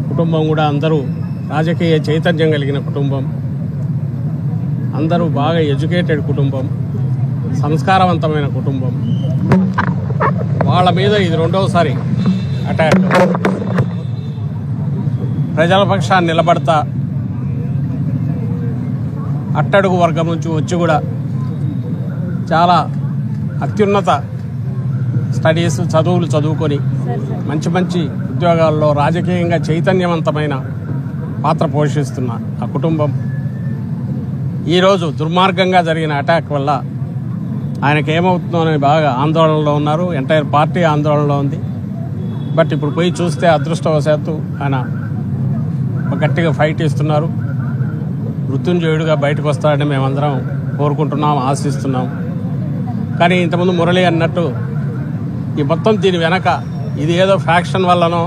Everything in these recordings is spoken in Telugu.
కుటుంబం కూడా అందరూ రాజకీయ చైతన్యం కలిగిన కుటుంబం, అందరూ బాగా ఎడ్యుకేటెడ్ కుటుంబం, సంస్కారవంతమైన కుటుంబం. వాళ్ళ మీద ఇది రెండవసారి అటాక్. ప్రజల పక్షాన్ని నిలబడతా అట్టడుగు వర్గం నుంచి వచ్చి కూడా చాలా అత్యున్నత స్టడీస్ చదువులు చదువుకొని మంచి మంచి ఉద్యోగాల్లో రాజకీయంగా చైతన్యవంతమైన పాత్ర పోషిస్తున్న ఆ కుటుంబం ఈరోజు దుర్మార్గంగా జరిగిన అటాక్ వల్ల ఆయనకి ఏమవుతుందో అని బాగా ఆందోళనలో ఉన్నారు. ఎంటైర్ పార్టీ ఆందోళనలో ఉంది. బట్ ఇప్పుడు పోయి చూస్తే అదృష్టవశాత్తు ఆయన గట్టిగా ఫైట్ ఇస్తున్నారు. మృత్యుంజయుడిగా బయటకు వస్తాడని మేమందరం కోరుకుంటున్నాం, ఆశిస్తున్నాం. కానీ ఇంతకుముందు మురళి అన్నట్టు ఈ మొత్తం దీని వెనక ఇది ఏదో ఫ్యాక్షన్ వల్లనో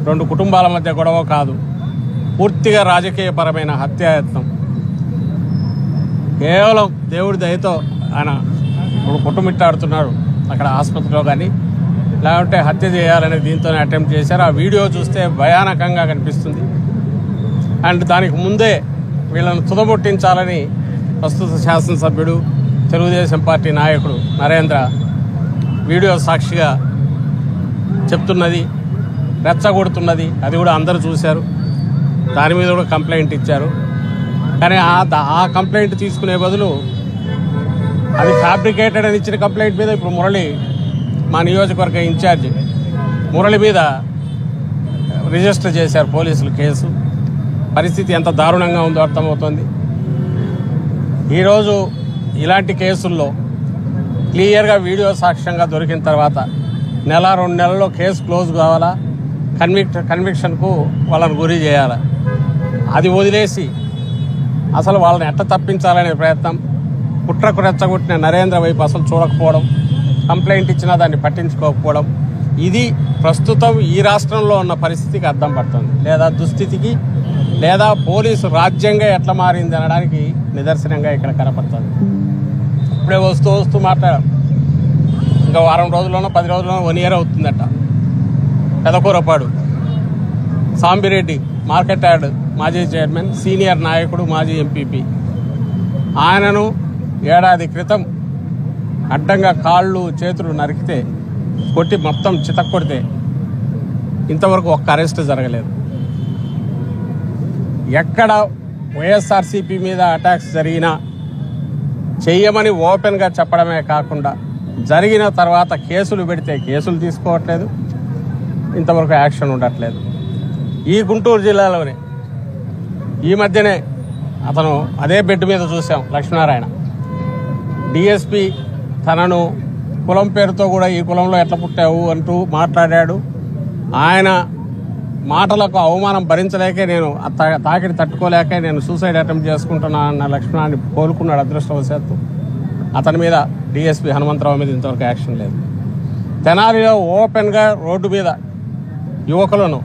రెండు కుటుంబాల మధ్య గొడవ కాదు, పూర్తిగా రాజకీయపరమైన హత్యాయత్నం. కేవలం దేవుడి దయతో ఆయన ఇప్పుడు కుటుంబిట్టాడుతున్నాడు అక్కడ ఆసుపత్రిలో. కానీ లేకుంటే హత్య చేయాలని దీంతోనే అటెంప్ట్ చేశారు. ఆ వీడియో చూస్తే భయానకంగా కనిపిస్తుంది. అండ్ దానికి ముందే వీళ్ళను తుదముట్టించాలని ప్రస్తుత శాసనసభ్యుడు తెలుగుదేశం పార్టీ నాయకుడు నరేంద్ర వీడియో సాక్షిగా చెప్తున్నది, రెచ్చగొడుతున్నది. అది కూడా అందరూ చూశారు. దాని మీద కూడా కంప్లైంట్ ఇచ్చారు. కానీ ఆ కంప్లైంట్ తీసుకునే బదులు అది ఫ్యాబ్రికేటెడ్ అని ఇచ్చిన కంప్లైంట్ మీద ఇప్పుడు మురళి, మా నియోజకవర్గ ఇన్ఛార్జ్ మురళి మీద రిజిస్టర్ చేశారు పోలీసులు కేసు. పరిస్థితి ఎంత దారుణంగా ఉందో అర్థమవుతోంది. ఈరోజు ఇలాంటి కేసుల్లో క్లియర్గా వీడియో సాక్ష్యంగా దొరికిన తర్వాత 1-2 నెలల్లో కేసు క్లోజ్ కావాలా, కన్విక్షన్కు వాళ్ళని గురి చేయాలా. అది వదిలేసి అసలు వాళ్ళని ఎట్లా తప్పించాలనే ప్రయత్నం, కుట్రకు రెచ్చగొట్టిన నరేంద్ర వైపు అసలు చూడకపోవడం, కంప్లైంట్ ఇచ్చినా దాన్ని పట్టించుకోకపోవడం, ఇది ప్రస్తుతం ఈ రాష్ట్రంలో ఉన్న పరిస్థితికి అర్థం పడుతుంది, లేదా దుస్థితికి, లేదా పోలీసు రాజ్యంగా ఎట్లా మారింది అనడానికి నిదర్శనంగా ఇక్కడ కనపడుతుంది. ఇప్పుడే వస్తూ మాట్లాడాం, ఇంకా వారం రోజుల్లోనో 10 రోజుల్లోనో 1 year అవుతుందట. పెదకూరపాడు సాంబిరెడ్డి మార్కెట్ యార్డ్ మాజీ చైర్మన్, సీనియర్ నాయకుడు, మాజీ ఎంపీపీ, ఆయనను ఏడాది క్రితం అడ్డంగా కాళ్ళు చేతులు నరికితే, కొట్టి మొత్తం చితక్కొడితే ఇంతవరకు ఒక్క అరెస్ట్ జరగలేదు. ఎక్కడ వైఎస్ఆర్సీపీ మీద అటాక్స్ జరిగినా చెయ్యమని ఓపెన్గా చెప్పడమే కాకుండా జరిగిన తర్వాత కేసులు పెడితే కేసులు తీసుకోవట్లేదు, ఇంతవరకు యాక్షన్ ఉండట్లేదు. ఈ గుంటూరు జిల్లాలోనే ఈ మధ్యనే అతను అదే బెడ్ మీద చూసాం, లక్ష్మీనారాయణ డిఎస్పీ తనను కులం పేరుతో కూడా ఈ కులంలో ఎట్లా పుట్టావు అంటూ మాట్లాడాడు. ఆయన మాటలకు అవమానం భరించలేకే, నేను తాకిడి తట్టుకోలేకే నేను సూసైడ్ అటెంప్ట్ చేసుకుంటున్నా అన్న లక్ష్మణాన్ని కోలుకున్నాడు అదృష్టవశాత్తు. అతని మీద డిఎస్పీ హనుమంతరావు మీద ఇంతవరకు యాక్షన్ లేదు. తెనాలిలో ఓపెన్గా రోడ్డు మీద యువకులను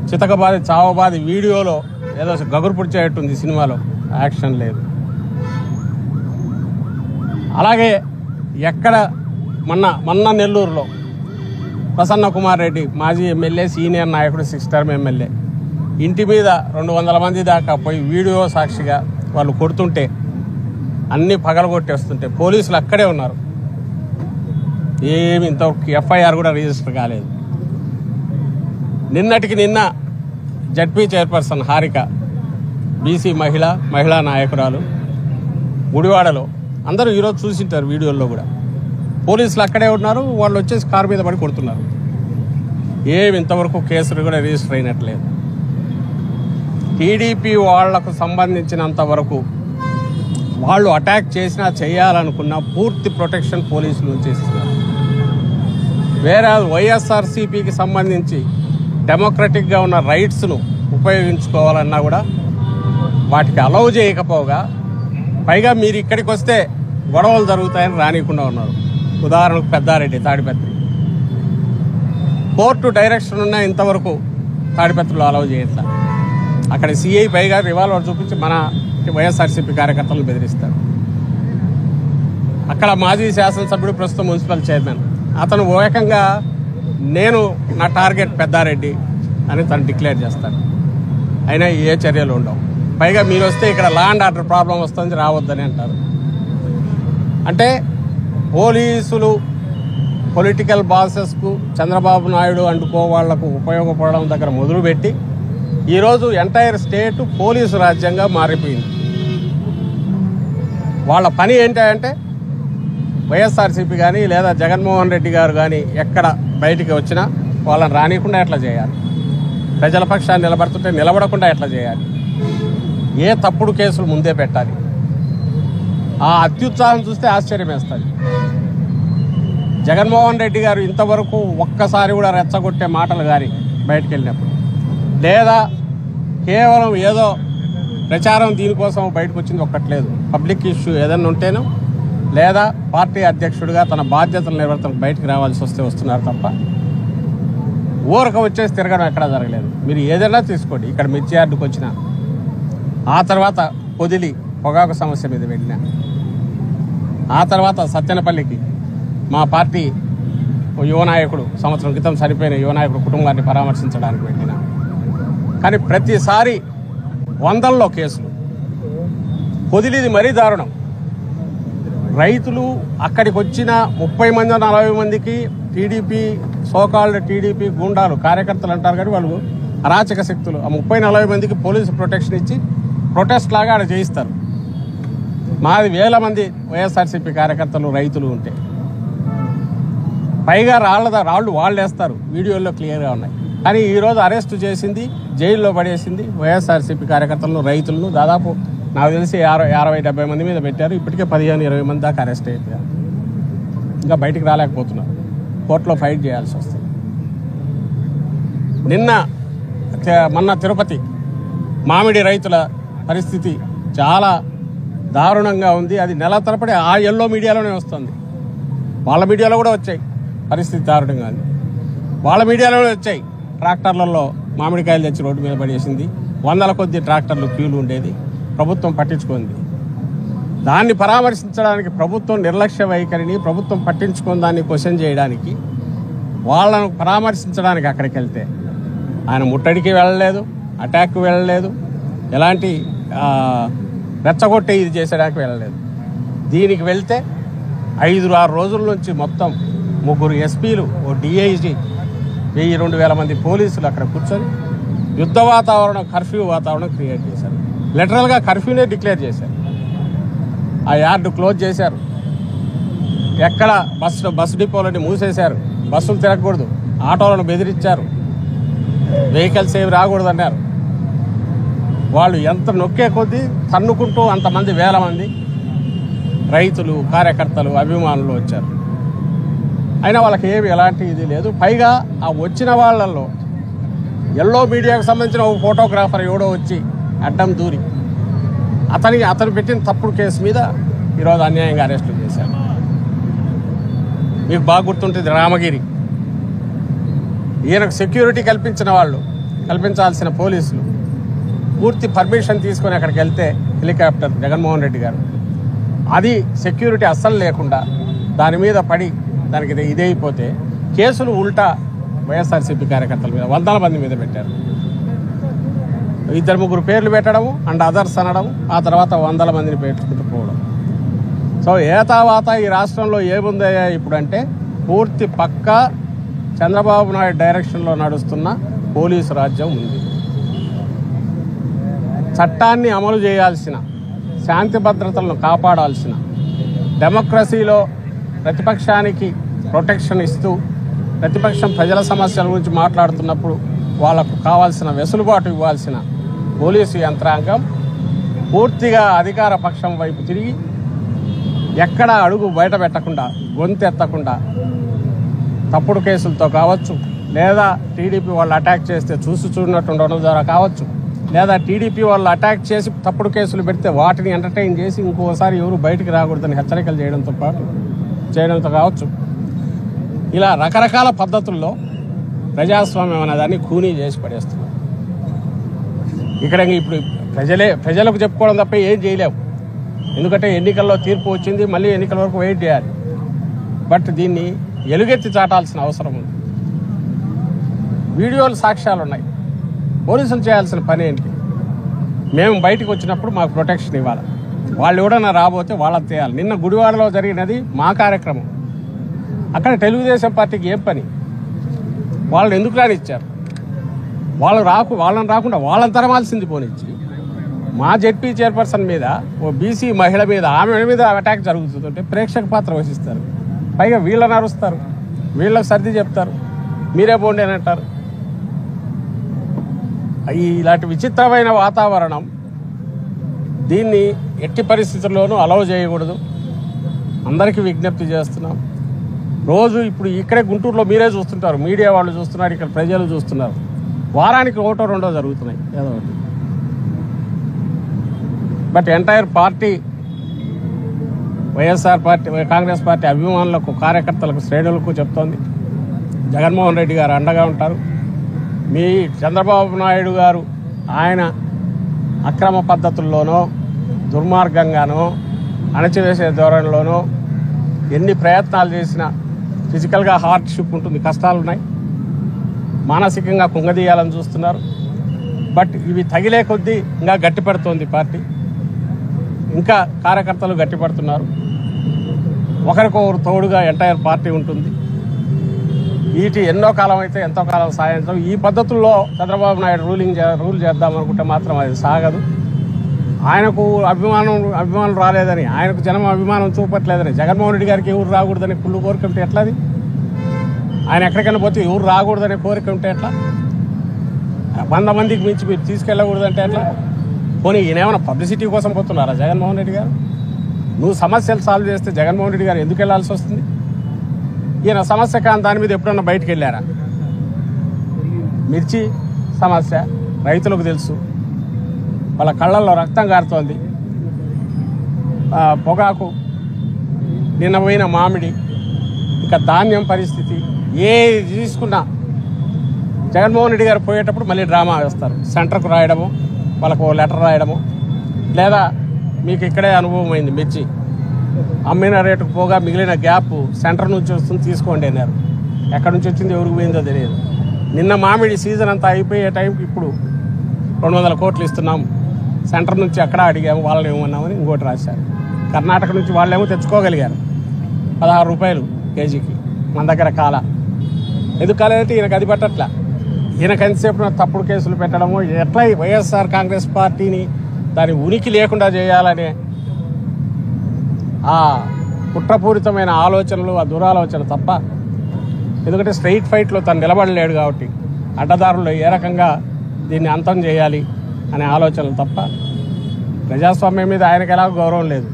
చితకబాది చావబాది వీడియోలో ఏదో గగురు పుడిచేటట్టుంది సినిమాలో, యాక్షన్ లేదు. అలాగే ఎక్కడ మొన్న నెల్లూరులో ప్రసన్న కుమార్ రెడ్డి మాజీ ఎమ్మెల్యే, సీనియర్ నాయకుడు, 6th term ఎమ్మెల్యే ఇంటి మీద 200 మంది దాకా పోయి వీడియో సాక్షిగా వాళ్ళు కొడుతుంటే, అన్ని పగలగొట్టేస్తుంటే పోలీసులు అక్కడే ఉన్నారు. ఏమి ఇంతవరకు ఎఫ్ఐఆర్ కూడా రిజిస్టర్ కాలేదు. నిన్నటికి నిన్న జడ్పీ చైర్పర్సన్ హారిక, బీసీ మహిళా నాయకురాలు, గుడివాడలో అందరూ ఈరోజు చూసింటారు వీడియోల్లో కూడా. పోలీసులు అక్కడే ఉన్నారు, వాళ్ళు వచ్చేసి కారు మీద పడి కొడుతున్నారు. ఏమి ఇంతవరకు కేసులు కూడా రిజిస్టర్ అయినట్లేదు. టీడీపీ వాళ్లకు సంబంధించినంత వరకు వాళ్ళు అటాక్ చేసినా చేయాలనుకున్న పూర్తి ప్రొటెక్షన్ పోలీసులు చేస్తున్నారు. వేరే వైఎస్ఆర్సీపీకి సంబంధించి డెమోక్రటిక్గా ఉన్న రైట్స్ను ఉపయోగించుకోవాలన్నా కూడా వాటికి అలౌ చేయకపోగా, పైగా మీరు ఇక్కడికి వస్తే గొడవలు జరుగుతాయని రానియకుండా ఉన్నారు. ఉదాహరణకు పెద్దారెడ్డి, తాడిపత్రి కోర్టు డైరెక్షన్ ఉన్నా ఇంతవరకు తాడిపత్రిలో అలౌ చేయట్లా. అక్కడ సిఐ పైగా రివాల్వర్ చూపించి మన వైఎస్ఆర్సీపీ కార్యకర్తలను బెదిరిస్తారు. అక్కడ మాజీ శాసనసభ్యుడు, ప్రస్తుతం మున్సిపల్ చైర్మన్, అతను ఏకంగా నేను నా టార్గెట్ పెద్దారెడ్డి అని తను డిక్లేర్ చేస్తాడు. అయినా ఏ చర్యలు ఉండవు. పైగా మీరు వస్తే ఇక్కడ లా అండ్ ఆర్డర్ ప్రాబ్లం వస్తుంది, రావద్దని అంటారు. అంటే పోలీసులు పొలిటికల్ బాసెస్కు చంద్రబాబు నాయుడు అంటుకో వాళ్లకు ఉపయోగపడడం దగ్గర మొదలుపెట్టి ఈరోజు ఎంటైర్ స్టేట్ పోలీసు రాజ్యంగా మారిపోయింది. వాళ్ళ పని ఏంటంటే వైఎస్ఆర్సీపీ కానీ లేదా జగన్మోహన్ రెడ్డి గారు కానీ ఎక్కడ బయటికి వచ్చినా వాళ్ళని రానియకుండా ఎట్లా చేయాలి, ప్రజల పక్షాన్ని నిలబడుతుంటే నిలబడకుండా ఎట్లా చేయాలి, ఏ తప్పుడు కేసులు ముందే పెట్టాలి. ఆ అత్యుత్సాహం చూస్తే ఆశ్చర్యం వేస్తుంది. జగన్మోహన్ రెడ్డి గారు ఇంతవరకు ఒక్కసారి కూడా రెచ్చగొట్టే మాటలు కానీ బయటకు వెళ్ళినప్పుడు, లేదా కేవలం ఏదో ప్రచారం దీనికోసం బయటకు వచ్చింది ఒక్కట్లేదు. పబ్లిక్ ఇష్యూ ఏదైనా ఉంటేనో లేదా పార్టీ అధ్యక్షుడిగా తన బాధ్యతలు నిర్వర్తనకు బయటకు రావాల్సి వస్తే వస్తున్నారు తప్ప ఊరక వచ్చేసి తిరగడం ఎక్కడా జరగలేదు. మీరు ఏదైనా తీసుకోండి. ఇక్కడ మిర్చి యార్డుకు వచ్చిన, ఆ తర్వాత పొదిలి పొగాకు సమస్య మీద వెళ్ళిన, ఆ తర్వాత సత్తెనపల్లికి మా పార్టీ యువనాయకుడు సంవత్సరం క్రితం చనిపోయిన యువనాయకుడు కుటుంబాన్ని పరామర్శించడానికి వెళ్ళిన. కానీ ప్రతిసారి వందల్లో కేసులు. పొదిలిది మరీ దారుణం. రైతులు అక్కడికి వచ్చిన 30 మంది 40 మందికి టీడీపీ సోకాల్డ్ టీడీపీ గూండాలు కార్యకర్తలు అంటారు కానీ వాళ్ళు అరాచక శక్తులు. ఆ 30-40 మందికి పోలీసు ప్రొటెక్షన్ ఇచ్చి ప్రొటెస్ట్ లాగా ఆడ చేయిస్తారు. మాది వేల మంది వైఎస్ఆర్సీపీ కార్యకర్తలు రైతులు ఉంటే పైగా రాళ్ళు వాళ్ళు వేస్తారు. వీడియోల్లో క్లియర్గా ఉన్నాయి. కానీ ఈరోజు అరెస్టు చేసింది, జైల్లో పడేసింది వైఎస్ఆర్సీపీ కార్యకర్తలను, రైతులను. దాదాపు నాకు తెలిసి 60-70 మంది మీద పెట్టారు. ఇప్పటికే 15-20 మంది దాకా అరెస్ట్ అయిపోయారు. ఇంకా బయటికి రాలేకపోతున్నారు. కోర్టులో ఫైట్ చేయాల్సి వస్తుంది. మొన్న తిరుపతి మామిడి రైతుల పరిస్థితి చాలా దారుణంగా ఉంది. అది నెల తరబడి ఆ ఎల్లో మీడియాలోనే వస్తుంది. వాళ్ళ మీడియాలో కూడా వచ్చాయి. పరిస్థితి దారుణంగా ఉంది. వాళ్ళ మీడియాలోనే వచ్చాయి. ట్రాక్టర్లలో మామిడికాయలు తెచ్చి రోడ్డు మీద పడేసింది. 100ల కొద్ది ట్రాక్టర్లు క్యూలు ఉండేది. ప్రభుత్వం పట్టించుకుంది. దాన్ని పరామర్శించడానికి ప్రభుత్వం నిర్లక్ష్య వైఖరిని, ప్రభుత్వం పట్టించుకుని దాన్ని క్వశ్చన్ చేయడానికి, వాళ్ళను పరామర్శించడానికి అక్కడికి వెళ్తే ఆయన ముట్టడికి వెళ్ళలేదు, అటాక్కి వెళ్ళలేదు, ఎలాంటి రెచ్చగొట్టే ఇది చేసేడానికి వెళ్ళలేదు. దీనికి వెళ్తే 5-6 రోజుల నుంచి మొత్తం 3 ఎస్పీలు, ఓ డిఐజీ, 1000-2000 మంది పోలీసులు అక్కడ కూర్చొని యుద్ధ వాతావరణం, కర్ఫ్యూ వాతావరణం క్రియేట్ చేశారు. లిటరల్గా కర్ఫ్యూనే డిక్లేర్ చేశారు. ఆ యార్డు క్లోజ్ చేశారు. ఎక్కడ బస్సు డిపోలని మూసేశారు. బస్సులు తిరగకూడదు, ఆటోలను బెదిరించారు, వెహికల్స్ ఏవి రాకూడదు అన్నారు. వాళ్ళు ఎంత నొక్కే కొద్దీ తన్నుకుంటూ అంతమంది, వేల మంది రైతులు, కార్యకర్తలు, అభిమానులు వచ్చారు. అయినా వాళ్ళకి ఏమి ఎలాంటి ఇది లేదు. పైగా ఆ వచ్చిన వాళ్ళల్లో ఎల్లో మీడియాకు సంబంధించిన ఒక ఫోటోగ్రాఫర్ ఎవడో వచ్చి అడ్డం దూరి అతను పెట్టిన తప్పుడు కేసు మీద ఈరోజు అన్యాయంగా అరెస్టులు చేశారు. మీకు బాగా గుర్తుంటుంది రామగిరి. ఈయనకు సెక్యూరిటీ కల్పించాల్సిన పోలీసులు పూర్తి పర్మిషన్ తీసుకొని అక్కడికి వెళ్తే హెలికాప్టర్ జగన్మోహన్ రెడ్డి గారు, అది సెక్యూరిటీ అస్సలు లేకుండా దాని మీద పడి దానికి ఇదైపోతే కేసులు ఉల్టా వైఎస్ఆర్సీపీ కార్యకర్తల మీద 100ల మంది మీద పెట్టారు. 2-3 పేర్లు పెట్టడము అండ్ అదర్స్ అనడం, ఆ తర్వాత 100ల మందిని పెట్టుకుంటూ పోవడం. సో ఏతావాత ఈ రాష్ట్రంలో ఏముందయ్యా ఇప్పుడంటే పూర్తి పక్కా చంద్రబాబు నాయుడు డైరెక్షన్లో నడుస్తున్న పోలీసు రాజ్యం ఉంది. చట్టాన్ని అమలు చేయాల్సిన, శాంతి భద్రతలను కాపాడాల్సిన, డెమోక్రసీలో ప్రతిపక్షానికి ప్రొటెక్షన్ ఇస్తూ ప్రతిపక్షం ప్రజల సమస్యల గురించి మాట్లాడుతున్నప్పుడు వాళ్లకు కావాల్సిన వెసులుబాటు ఇవ్వాల్సిన పోలీసు యంత్రాంగం పూర్తిగా అధికార పక్షం వైపు తిరిగి ఎక్కడ అడుగు బయట పెట్టకుండా, గొంతెత్తకుండా తప్పుడు కేసులతో కావచ్చు, లేదా టీడీపీ వాళ్ళు అటాక్ చేస్తే చూడనట్టు ఉండడం ద్వారా కావచ్చు, లేదా టీడీపీ వాళ్ళు అటాక్ చేసి తప్పుడు కేసులు పెడితే వాటిని ఎంటర్టైన్ చేసి ఇంకోసారి ఎవరు బయటికి రాకూడదని హెచ్చరికలు చేయడంతో కావచ్చు. ఇలా రకరకాల పద్ధతుల్లో ప్రజాస్వామ్యం అనేదాన్ని ఖూనీ చేసి పడేస్తున్నారు. ఇక్కడ ఇప్పుడు ప్రజలకు చెప్పుకోవడం తప్ప ఏం చేయలేము. ఎందుకంటే ఎన్నికల్లో తీర్పు వచ్చింది, మళ్ళీ ఎన్నికల వరకు వెయిట్ చేయాలి. బట్ దీన్ని ఎలుగెత్తి చాటాల్సిన అవసరం ఉంది. వీడియోలు సాక్ష్యాలు ఉన్నాయి. పోలీసులు చేయాల్సిన పని ఏంటి? మేము బయటకు వచ్చినప్పుడు మాకు ప్రొటెక్షన్ ఇవ్వాలి. వాళ్ళు ఎవడన్నా రాబోతే వాళ్ళని తేయాలి. నిన్న గుడివాడలో జరిగినది మా కార్యక్రమం. అక్కడ తెలుగుదేశం పార్టీకి ఏం పని? వాళ్ళని ఎందుకు రానిచ్చారు? వాళ్ళని రాకుండా వాళ్ళని తరమాల్సింది పోనిచ్చి మా జెడ్పీ చైర్పర్సన్ మీద, ఓ బీసీ మహిళ మీద, ఆమె మీద అటాక్ జరుగుతుంటే ప్రేక్షక పాత్ర వహిస్తారు. పైగా వీళ్ళని అరుస్తారు, వీళ్ళకి సర్ది చెప్తారు, మీరే పోండి అని అంటారు. ఇలాంటి విచిత్రమైన వాతావరణం, దీన్ని ఎట్టి పరిస్థితుల్లోనూ అలౌ చేయకూడదు. అందరికీ విజ్ఞప్తి చేస్తున్నాం. రోజు ఇప్పుడు ఇక్కడే గుంటూరులో మీరే చూస్తుంటారు, మీడియా వాళ్ళు చూస్తున్నారు, ఇక్కడ ప్రజలు చూస్తున్నారు. వారానికి ఒకటో రెండో జరుగుతున్నాయి ఏదో ఒకటి. But entire party, YSR party, Congress party అభిమానులకు, కార్యకర్తలకు, శ్రేణులకు చెప్తోంది, జగన్మోహన్ రెడ్డి గారు అండగా ఉంటారు. మీ చంద్రబాబు నాయుడు గారు ఆయన అక్రమ పద్ధతుల్లోనో దుర్మార్గంగానో అణచివేసే ధోరణిలోనో ఎన్ని ప్రయత్నాలు చేసినా ఫిజికల్గా హార్డ్షిప్ ఉంటుంది, కష్టాలున్నాయి, మానసికంగా కుంగదీయాలని చూస్తున్నారు. బట్ ఇవి తగిలే కొద్దీ ఇంకా గట్టిపడుతోంది పార్టీ, ఇంకా కార్యకర్తలు గట్టిపడుతున్నారు. ఒకరికొకరు తోడుగా ఎంటైర్ పార్టీ ఉంటుంది. వీటి ఎన్నో కాలం అయితే ఎంతో కాలం సాయంత్రం ఈ పద్ధతుల్లో చంద్రబాబు నాయుడు రూల్ చేద్దామనుకుంటే మాత్రం అది సాగదు. ఆయనకు అభిమానం రాలేదని, ఆయనకు జనం అభిమానం చూపట్లేదని, జగన్మోహన్ రెడ్డి గారికి ఎవరు రాకూడదని కుళ్ళు కోరిక ఉంటే ఎట్లాది? ఆయన ఎక్కడికైనా పోతే ఎవరు రాకూడదనే కోరిక ఉంటే ఎట్లా? 100 మందికి మించి మీరు తీసుకెళ్ళకూడదంటే ఎట్లా? పోనీ ఈయనేమైనా పబ్లిసిటీ కోసం పోతున్నారా జగన్మోహన్ రెడ్డి గారు? నువ్వు సమస్యలు సాల్వ్ చేస్తే జగన్మోహన్ రెడ్డి గారు ఎందుకు వెళ్లాల్సి వస్తుంది? ఈయన సమస్య కాని దాని మీద ఎప్పుడన్నా బయటకు వెళ్ళారా? మిర్చి సమస్య రైతులకు తెలుసు, వాళ్ళ కళ్ళల్లో రక్తం కారుతోంది. పొగాకు, నిన్న పోయిన మామిడి, ఇంకా ధాన్యం పరిస్థితి ఏది తీసుకున్నా జగన్మోహన్ రెడ్డి గారు పోయేటప్పుడు మళ్ళీ డ్రామా వేస్తారు. సెంటర్కు రాయడము, వాళ్ళకు లెటర్ రాయడము, లేదా మీకు ఇక్కడే అనుభవం అయింది, మిర్చి అమ్మిన రేటుకు పోగా మిగిలిన గ్యాప్ సెంటర్ నుంచి వస్తుంది తీసుకోండి అన్నారు. ఎక్కడి నుంచి వచ్చింది ఎవరికి పోయిందో తెలియదు. నిన్న మామిడి సీజన్ అంతా అయిపోయే టైంకి ఇప్పుడు 200 కోట్లు ఇస్తున్నాం, సెంటర్ నుంచి అక్కడ అడిగాము, వాళ్ళని ఏమన్నామని ఇంకోటి రాశారు. కర్ణాటక నుంచి వాళ్ళేమో తెచ్చుకోగలిగారు 16 రూపాయలు కేజీకి, మన దగ్గర కాల. ఎందుకు కాలేదంటే ఈయనకు అది పట్టట్లా. ఈయనకు ఎంతసేపు తప్పుడు కేసులు పెట్టడము, ఎట్లా వైఎస్ఆర్ కాంగ్రెస్ పార్టీని దాని ఉనికి లేకుండా చేయాలనే ఆ కుట్రపూరితమైన ఆలోచనలు, ఆ దురాలోచన తప్ప, ఎందుకంటే స్ట్రైట్ ఫైట్లో తను నిలబడలేడు కాబట్టి అడ్డదారుల్లో ఏ రకంగా దీన్ని అంతం చేయాలి అనే ఆలోచనలు తప్ప ప్రజాస్వామ్యం మీద ఆయనకు ఎలాగో గౌరవం లేదు.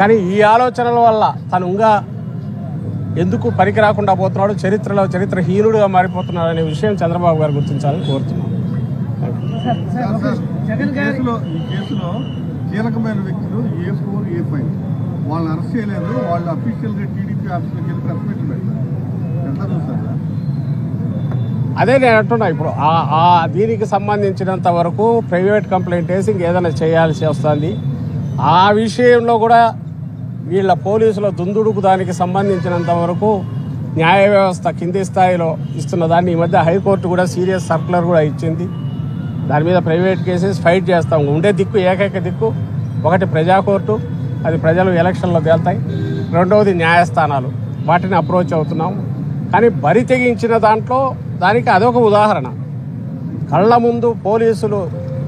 కానీ ఈ ఆలోచనల వల్ల తను ఇంకా ఎందుకు పనికి రాకుండా పోతున్నాడు, చరిత్రహీనుడుగా మారిపోతున్నాడు అనే విషయం చంద్రబాబు గారు గుర్తించాలని కోరుతున్నాను. ఈ కేసులో కీలకమైన వ్యక్తులు A4, A5 వాళ్ళని అరెస్ట్ చేయలేదు. వాళ్ళు అఫీషియల్గా టీడీపీ ఆఫీస్కి వెళ్ళి ప్రెస్ మీట్లు పెట్టారు. ఎంత చూస్తారు? అదే నేను అంటున్నా. ఇప్పుడు దీనికి సంబంధించినంత వరకు ప్రైవేట్ కంప్లైంట్ వేసి ఇంకేదైనా చేయాల్సి వస్తుంది. ఆ విషయంలో కూడా వీళ్ళ పోలీసుల దుందుడుకు దానికి సంబంధించినంత వరకు న్యాయ వ్యవస్థ కింది స్థాయిలో ఇస్తున్న దాన్ని ఈ మధ్య హైకోర్టు కూడా సీరియస్ సర్కులర్ కూడా ఇచ్చింది. దాని మీద ప్రైవేట్ కేసెస్ ఫైట్ చేస్తాం. ఉండే దిక్కు, ఏకైక దిక్కు ఒకటి ప్రజాకోర్టు, అది ప్రజలు ఎలక్షన్లో తేల్తాయి. రెండవది న్యాయస్థానాలు, వాటిని అప్రోచ్ అవుతున్నాం. కానీ బరి తెగించిన దానికి అదొక ఉదాహరణ. కళ్ళ ముందు పోలీసులు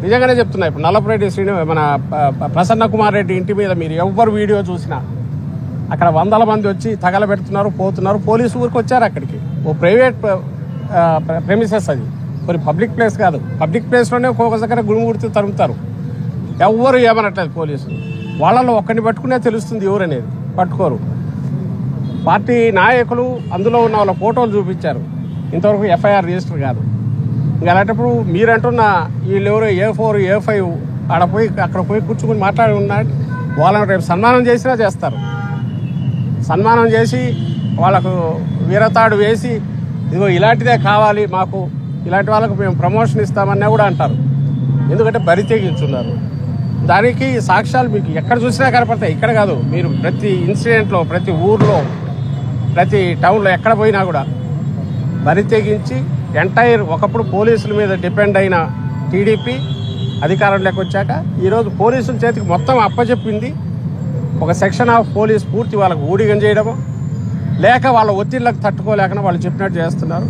నిజంగానే చెప్తున్నాయి. ఇప్పుడు నల్లపురెడ్డి మన ప్రసన్న కుమార్ రెడ్డి ఇంటి మీద మీరు ఎవరు వీడియో చూసినా అక్కడ 100 మంది వచ్చి తగలబెడుతున్నారు, పోతున్నారు. పోలీసు ఊరికి వచ్చారు అక్కడికి. ఓ ప్రైవేట్ ప్రెమిసెస్, అది కొన్ని పబ్లిక్ ప్లేస్ కాదు. పబ్లిక్ ప్లేస్లోనే ఒక్కొక్క దగ్గర గుడిముడితే తరుముతారు. ఎవరు ఏమనట్లేదు పోలీసులు. వాళ్ళలో ఒక్కడిని పట్టుకునే తెలుస్తుంది ఎవరు అనేది, పట్టుకోరు. పార్టీ నాయకులు అందులో ఉన్న వాళ్ళ ఫోటోలు చూపించారు, ఇంతవరకు ఎఫ్ఐఆర్ రిజిస్టర్ కాదు. ఇంకా అలాంటప్పుడు మీరంటున్న వీళ్ళెవరో A4, A5 అక్కడ పోయి కూర్చుని మాట్లాడి ఉన్నాడు. వాళ్ళని రేపు సన్మానం చేసినా చేస్తారు. సన్మానం చేసి వాళ్ళకు వీరతాడు వేసి, ఇదిగో ఇలాంటిదే కావాలి మాకు, ఇలాంటి వాళ్ళకు మేము ప్రమోషన్ ఇస్తామన్నా కూడా అంటారు. ఎందుకంటే బరి తెగించున్నారు. దానికి సాక్ష్యాలు మీకు ఎక్కడ చూసినా కనపడతాయి. ఇక్కడ కాదు, మీరు ప్రతి ఇన్సిడెంట్లో, ప్రతి ఊర్లో, ప్రతి టౌన్లో ఎక్కడ పోయినా కూడా బరి తెగించి ఎంటైర్ ఒకప్పుడు పోలీసుల మీద డిపెండ్ అయిన టీడీపీ అధికారంలోకి వచ్చాక ఈరోజు పోలీసుల చేతికి మొత్తం అప్పచెప్పింది. ఒక సెక్షన్ ఆఫ్ పోలీస్ పూర్తి వాళ్ళకు ఊడిగం చేయడము, లేక వాళ్ళ ఒత్తిళ్లకు తట్టుకోలేక వాళ్ళు చెప్పినట్టు చేస్తున్నారు.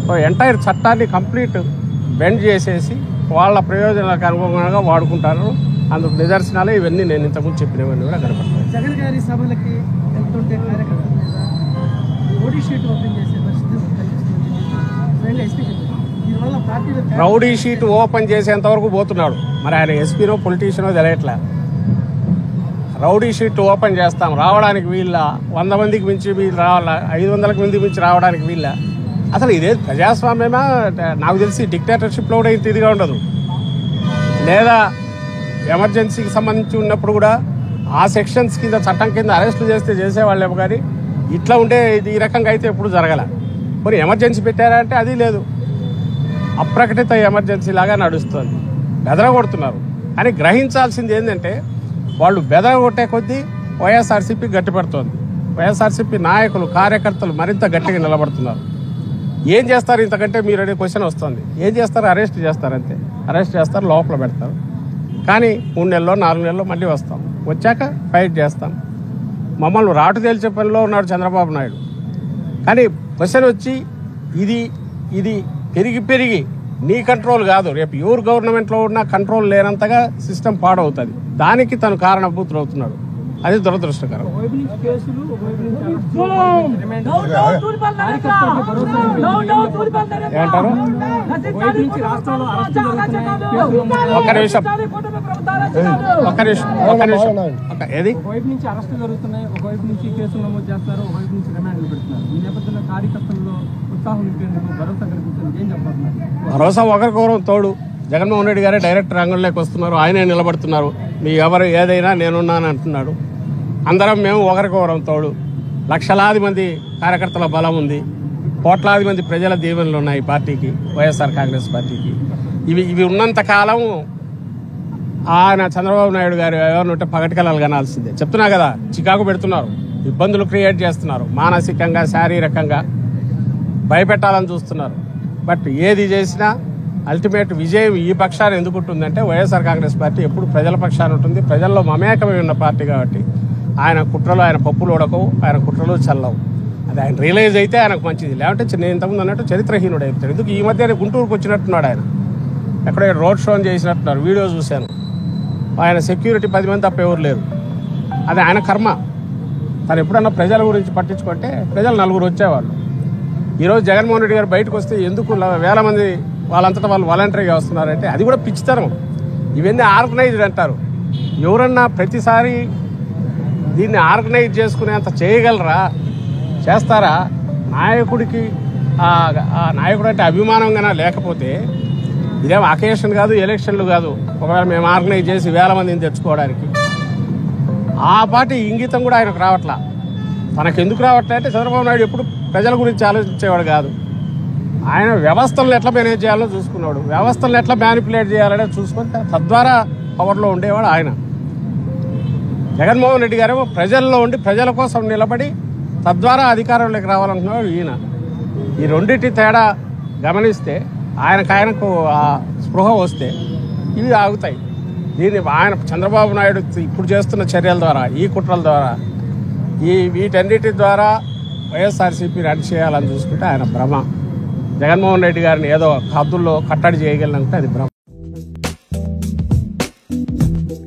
సో ఎంటైర్ చట్టాన్ని కంప్లీట్ బెండ్ చేసేసి వాళ్ళ ప్రయోజనాలకు అనుగుణంగా వాడుకుంటారు. అందుకు నిదర్శనాలు ఇవన్నీ నేను ఇంతకుముందు చెప్పినవన్నీ కూడా కనపడతాయి. జగన్ గారి సభలకి వెళ్తుంటే కార్యకర్తల మీద రౌడీ షీట్ ఓపెన్ చేసే పరిస్థితి దీనివల్ల పార్టీలో రౌడీ షీట్ ఓపెన్ చేసేంత వరకు పోతున్నాడు. మరి ఆయన ఎస్పీనో పొలిటీషియనో తెలియట్లే. రౌడీ షీట్ ఓపెన్ చేస్తాం, రావడానికి వీళ్ళ 100 మందికి మించి వీళ్ళు రావాలా, 500 మందికి మించి రావడానికి వీళ్ళ. అసలు ఇదే ప్రజాస్వామ్యమా? నాకు తెలిసి డిక్టేటర్షిప్లో కూడా ఇంత ఇదిగా ఉండదు. లేదా ఎమర్జెన్సీకి సంబంధించి ఉన్నప్పుడు కూడా ఆ సెక్షన్స్ కింద చట్టం కింద అరెస్టులు చేస్తే చేసేవాళ్ళేమో, కానీ ఇట్లా ఉంటే ఈ రకంగా అయితే ఎప్పుడు జరగల. మరి ఎమర్జెన్సీ పెట్టారా అంటే అది లేదు. అప్రకటిత ఎమర్జెన్సీ లాగా నడుస్తుంది. బెదరగొడుతున్నారు. కానీ గ్రహించాల్సింది ఏంటంటే వాళ్ళు బెదరగొట్టే కొద్దీ వైఎస్ఆర్సీపీ గట్టిపడుతోంది. వైఎస్ఆర్సీపీ నాయకులు కార్యకర్తలు మరింత గట్టిగా నిలబడుతున్నారు. ఏం చేస్తారు ఇంతకంటే మీరు అనే క్వశ్చన్ వస్తుంది. ఏం చేస్తారు? అరెస్ట్ చేస్తారు, అంతే. అరెస్ట్ చేస్తారు, లోపల పెడతారు. కానీ 3 నెలల్లో 4 నెలల్లో మళ్ళీ వస్తాం. వచ్చాక ఫైట్ చేస్తాం. మమ్మల్ని రాటు తేల్చే పనిలో ఉన్నాడు చంద్రబాబు నాయుడు. కానీ క్వశ్చన్ వచ్చి ఇది పెరిగి నీ కంట్రోల్ కాదు, రేపు ఎవరు గవర్నమెంట్లో ఉన్నా కంట్రోల్ లేనంతగా సిస్టమ్ పాడవుతుంది. దానికి తను కారణభూతులు అవుతున్నాడు. అది దురదృష్టకరం. ఏమంటారు? ఒక్క నిమిషం. ఏది ఒకవైపు నుంచి అరెస్టులు జరుగుతున్నాయి, ఒకవైపు నుంచి కేసులు నమోదు చేస్తారు, ఒకవైపు నుంచి రిమాండ్లు పెడుతున్నారు. ఈ నేపథ్యంలో కార్యకర్తల్లో ఉత్సాహం నింపేందుకు భరోసా కల్పిస్తుంది. ఏం చెప్పబోతున్నారు? భరోసా ఒకరికొకరు తోడు. జగన్మోహన్ రెడ్డి గారే డైరెక్ట్ రంగంలోకి వస్తున్నారు. ఆయనే నిలబడుతున్నారు. మీ ఎవరు ఏదైనా నేనున్నాను అంటున్నాడు. అందరం మేము ఒకరికొకరం తోడు. లక్షలాది మంది కార్యకర్తల బలం ఉంది. కోట్లాది మంది ప్రజల దీవెనలు ఉన్నాయి పార్టీకి, వైఎస్ఆర్ కాంగ్రెస్ పార్టీకి. ఇవి ఉన్నంత కాలం ఆయన చంద్రబాబు నాయుడు గారు ఎవరిని ఉంటే పగటికలాలు కనాల్సిందే. చెప్తున్నా కదా, చికాకు పెడుతున్నారు, ఇబ్బందులు క్రియేట్ చేస్తున్నారు, మానసికంగా శారీరకంగా భయపెట్టాలని చూస్తున్నారు. బట్ ఏది చేసినా అల్టిమేట్ విజయం ఈ పక్షాన్ని ఎందుకు ఉంటుందంటే వైఎస్ఆర్ కాంగ్రెస్ పార్టీ ఎప్పుడు ప్రజల పక్షాన్ని ఉంటుంది. ప్రజల్లో మమేకమై ఉన్న పార్టీ కాబట్టి ఆయన కుట్రలు, ఆయన పప్పులు ఉడకవు, ఆయన కుట్రలు చల్లవు. అది ఆయన రియలైజ్ అయితే ఆయనకు మంచిది. లేదంటే నేను ఇంతకుముందు అన్నట్టు చరిత్రహీనుడు అయిపోతాడు. ఎందుకు ఈ మధ్య గుంటూరుకు వచ్చినట్టున్నాడు ఆయన, ఎక్కడో రోడ్ షో చేసినట్టున్నారు, వీడియో చూశాను. ఆయన సెక్యూరిటీ 10 మంది తప్ప ఎవరు లేరు. అది ఆయన కర్మ. తను ఎప్పుడన్నా ప్రజల గురించి పట్టించుకుంటే ప్రజలు 4 వచ్చేవాళ్ళు. ఈరోజు జగన్మోహన్ రెడ్డి గారు బయటకు వస్తే ఎందుకు వేల మంది వాళ్ళంతటా వాళ్ళు వాలంటరీగా వస్తున్నారంటే అది కూడా పిచ్చితనం. ఇవన్నీ ఆర్గనైజ్డ్ అంటారు. ఎవరన్నా ప్రతిసారి దీన్ని ఆర్గనైజ్ చేసుకునేంత చేయగలరా? చేస్తారా? నాయకుడికి ఆ నాయకుడు అంటే అభిమానంగా లేకపోతే ఇదేం అకేషన్ కాదు, ఎలక్షన్లు కాదు. ఒకవేళ మేము ఆర్గనైజ్ చేసి వేల మందిని తెచ్చుకోవడానికి ఆ పార్టీ ఇంగితం కూడా ఆయనకు రావట్లా. తనకెందుకు రావట్లే అంటే చంద్రబాబు నాయుడు ఎప్పుడు ప్రజల గురించి ఆలోచించేవాడు కాదు. ఆయన వ్యవస్థలను ఎట్లా మేనేజ్ చేయాలో చూసుకున్నాడు. వ్యవస్థలను ఎట్లా మ్యానిపులేట్ చేయాలనే చూసుకొని తద్వారా పవర్లో ఉండేవాడు ఆయన. జగన్మోహన్ రెడ్డి గారేమో ప్రజల్లో ఉండి ప్రజల కోసం నిలబడి తద్వారా అధికారంలోకి రావాలనుకున్నాడు ఈయన. ఈ రెండింటి తేడా గమనిస్తే ఆయనకు ఆ స్పృహ వస్తే ఇవి ఆగుతాయి. దీన్ని ఆయన చంద్రబాబు నాయుడు ఇప్పుడు చేస్తున్న చర్యల ద్వారా, ఈ కుట్రల ద్వారా, వీటన్నిటి ద్వారా వైఎస్ఆర్సీపీ రన్ చేయాలని చూసుకుంటే ఆయన భ్రమ. జగన్మోహన్ రెడ్డి గారిని ఏదో హద్దుల్లో కట్టడి చేయగలనంటే అది భ్రమ.